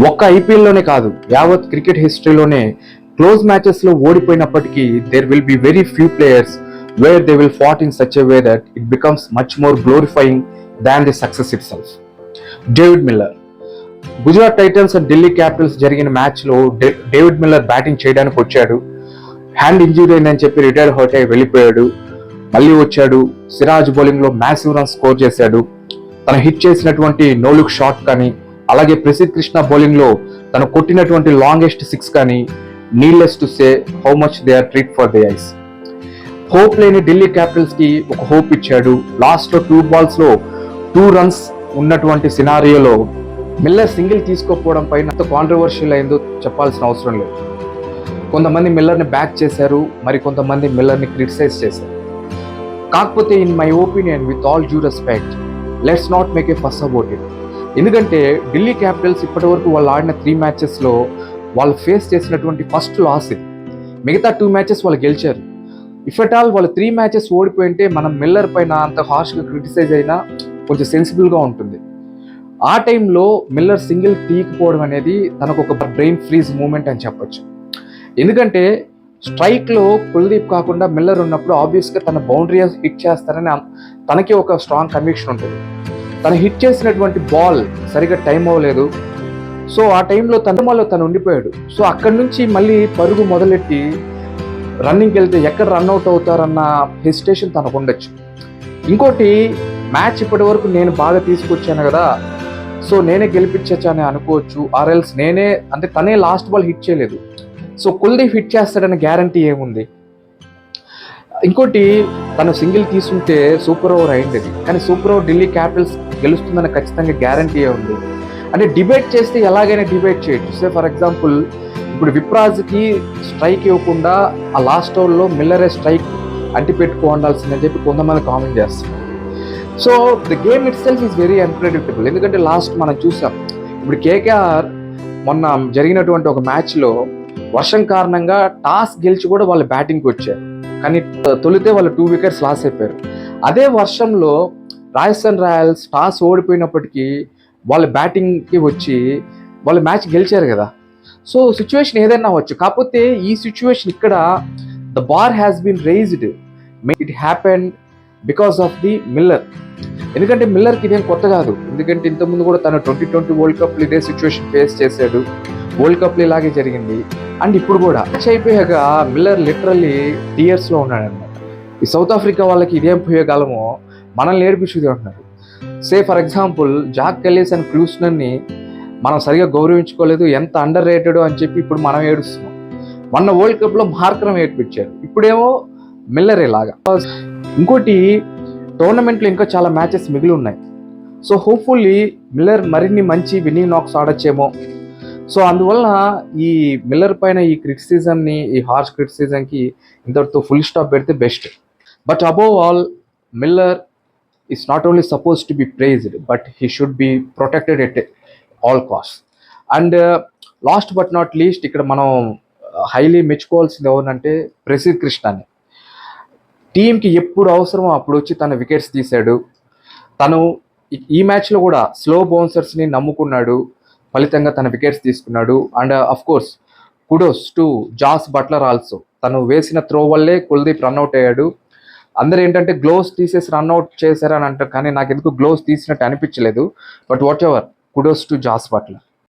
ఒక్క ఐపీఎల్లోనే కాదు, యావత్ క్రికెట్ హిస్టరీలోనే క్లోజ్ మ్యాచెస్లో ఓడిపోయినప్పటికీ there will be very few players where they will fought in such a way that it becomes much more glorifying than the success itself. David Miller. Gujarat Titans and Delhi Capitals జరిగిన మ్యాచ్లో David Miller batting చేయడానికి వచ్చాడు. Hand injury అయిందని చెప్పి retire హౌట్ అయి వెళ్ళిపోయాడు. మళ్ళీ వచ్చాడు. సిరాజ్ బౌలింగ్లో మ్యాసివ్ రన్ స్కోర్ చేశాడు. తను హిట్ చేసినటువంటి నో లుక్ షాట్ కానీ, అలాగే ప్రసిద్ధ్ కృష్ణ బౌలింగ్ లో తను కొట్టినటువంటి లాంగెస్ట్ సిక్స్ కానీ, needless to say how much they are treat for the ice. Hope లేని ఢిల్లీ క్యాపిటల్స్ కి ఒక హోప్ ఇచ్చాడు. లాస్ట్ లో 2 balls లో 2 runs ఉన్నటువంటి సినారియోలో మిల్లర్ సింగిల్ తీసుకోకపోవడం పైన ఎంత కాంట్రవర్షియల్ అయిందో చెప్పాల్సిన అవసరం లేదు. కొంతమంది మిల్లర్ని బ్యాక్ చేశారు, మరి కొంతమంది మిల్లర్ని క్రిటిసైజ్ చేశారు. కాకపోతే in my opinion, with all due respect, let's not make a ఫస్ అబౌట్ ఇట్. ఎందుకంటే ఢిల్లీ క్యాపిటల్స్ ఇప్పటి వరకు వాళ్ళు ఆడిన 3 matchesలో వాళ్ళు ఫేస్ చేసినటువంటి ఫస్ట్ లాస్ ఇది. మిగతా 2 matches వాళ్ళు గెలిచారు. ఇఫ్ ఎట్ ఆల్ వాళ్ళు 3 matches ఓడిపోయింటే మనం మిల్లర్ పైన అంత హార్ష్గా క్రిటిసైజ్ అయినా కొంచెం సెన్సిబుల్గా ఉంటుంది. ఆ టైంలో మిల్లర్ సింగిల్ తీయకపోవడం అనేది తనకు ఒక బ్రెయిన్ ఫ్రీజ్ మూమెంట్ అని చెప్పొచ్చు. ఎందుకంటే స్ట్రైక్లో కుల్దీప్ కాకుండా మిల్లర్ ఉన్నప్పుడు ఆబ్వియస్గా తన బౌండరీస్ హిట్ చేస్తారని తనకి ఒక స్ట్రాంగ్ కన్విక్షన్ ఉంటుంది. తను హిట్ చేసినటువంటి బాల్ సరిగ్గా టైం అవ్వలేదు. సో ఆ టైంలో తను ఉండిపోయాడు. సో అక్కడి నుంచి మళ్ళీ పరుగు మొదలెట్టి రన్నింగ్కి వెళ్తే ఎక్కడ రన్అట్ అవుతారన్న హెసిటేషన్ తనకు ఉండొచ్చు. ఇంకోటి, మ్యాచ్ ఇప్పటి వరకు నేను బాగా తీసుకొచ్చాను కదా, సో నేనే గెలిపించచ్చు అని అనుకోవచ్చు. ఆర్ఎల్స్ అంటే తనే లాస్ట్ బాల్ హిట్ చేయలేదు. సో కుల్దీప్ హిట్ చేస్తాడనే గ్యారంటీ ఏముంది? ఇంకోటి, తను సింగిల్ తీసుకుంటే సూపర్ ఓవర్ అయింది. కానీ సూపర్ ఓవర్ ఢిల్లీ క్యాపిటల్స్ గెలుస్తుందని ఖచ్చితంగా గ్యారంటీ ఉంది. అంటే డిబేట్ చేస్తే ఎలాగైనా డిబేట్ చేయొచ్చు. సే ఫర్ ఎగ్జాంపుల్, ఇప్పుడు విప్రాజ్కి స్ట్రైక్ ఇవ్వకుండా ఆ లాస్ట్ ఓవర్లో మిల్లరే స్ట్రైక్ అంటిపెట్టుకో ఉండాల్సిందని చెప్పి కొంతమంది కామెంట్ చేస్తారు. So the game it self is very unpredictable. ఎందుకంటే లాస్ట్ మనం చూసాం, ఇప్పుడు కేకేఆర్ మొన్న జరిగినటువంటి ఒక మ్యాచ్లో వర్షం కారణంగా టాస్ గెలిచి కూడా వాళ్ళు బ్యాటింగ్కి వచ్చారు. కానీ తొలితే వాళ్ళు 2 wickets లాస్ అయిపోయారు. అదే వర్షంలో రాజస్థాన్ రాయల్స్ టాస్ ఓడిపోయినప్పటికీ వాళ్ళు బ్యాటింగ్కి వచ్చి వాళ్ళు మ్యాచ్ గెలిచారు కదా. సో సిచ్యువేషన్ ఏదైనా అవ్వచ్చు. కాకపోతే ఈ సిచ్యువేషన్ ఇక్కడ the bar has been raised, it happened because of the Miller. ఎందుకంటే మిల్లర్కి ఇదేం కొత్త కాదు. ఎందుకంటే ఇంతకుముందు కూడా తను 2020 వరల్డ్ కప్లో ఇదే సిచ్యువేషన్ ఫేస్ చేశాడు. వరల్డ్ కప్లో ఇలాగే జరిగింది. అండ్ ఇప్పుడు కూడా మ్యాచ్ అయిపోయాక మిల్లర్ లిటరల్లీ టీయర్స్లో ఉన్నాడు అనమాట. ఈ సౌత్ ఆఫ్రికా వాళ్ళకి ఇదేం పోయేగాలమో మనల్ని ఏడిపించుది అంటున్నారు. Say for example, Jacques Kallis and క్రూస్నర్ని మనం సరిగా గౌరవించుకోలేదు, ఎంత అండర్ రేటెడ్ అని చెప్పి ఇప్పుడు మనం ఏడుస్తున్నాం. మొన్న వరల్డ్ కప్లో మార్కరం ఏడిపించారు, ఇప్పుడేమో మిల్లర్ ఇలాగా. ఇంకోటి, టోర్నమెంట్లో ఇంకా చాలా మ్యాచెస్ మిగిలి ఉన్నాయి. సో హోప్ఫుల్లీ మిల్లర్ మరిన్ని మంచి విన్నింగ్ నాక్స్ ఆడొచ్చేమో. సో అందువల్ల ఈ మిల్లర్ పైన ఈ క్రిటిసిజంని, ఈ హార్ష్ క్రిటిసిజంకి ఇంతటితో ఫుల్ స్టాప్ పెడితే best. But above all, Miller is not only suppose to be praised, but he should be protected at all cost. And last but not least, ఇక్కడ మనం హైలీ మెచ్చుకోవాల్సింది ఎవరంటే ప్రసిద్ధ్ కృష్ణని. టీంకి ఎప్పుడు అవసరమో అప్పుడు వచ్చి తన వికెట్స్ తీశాడు. తను ఈ మ్యాచ్లో కూడా స్లో బౌన్సర్స్ని నమ్ముకున్నాడు, ఫలితంగా తన వికెట్స్ తీసుకున్నాడు. And of course kudos to Jos Buttler also. తను వేసిన త్రో వల్లే కుల్దీప్ రన్అట్ అయ్యాడు. అందరూ ఏంటంటే గ్లోవ్స్ తీసేసి రన్అట్ చేశారని అంటారు, కానీ నాకు ఎందుకు గ్లోవ్స్ తీసినట్టు అనిపించలేదు. But whatever, kudos to Jos Buttler.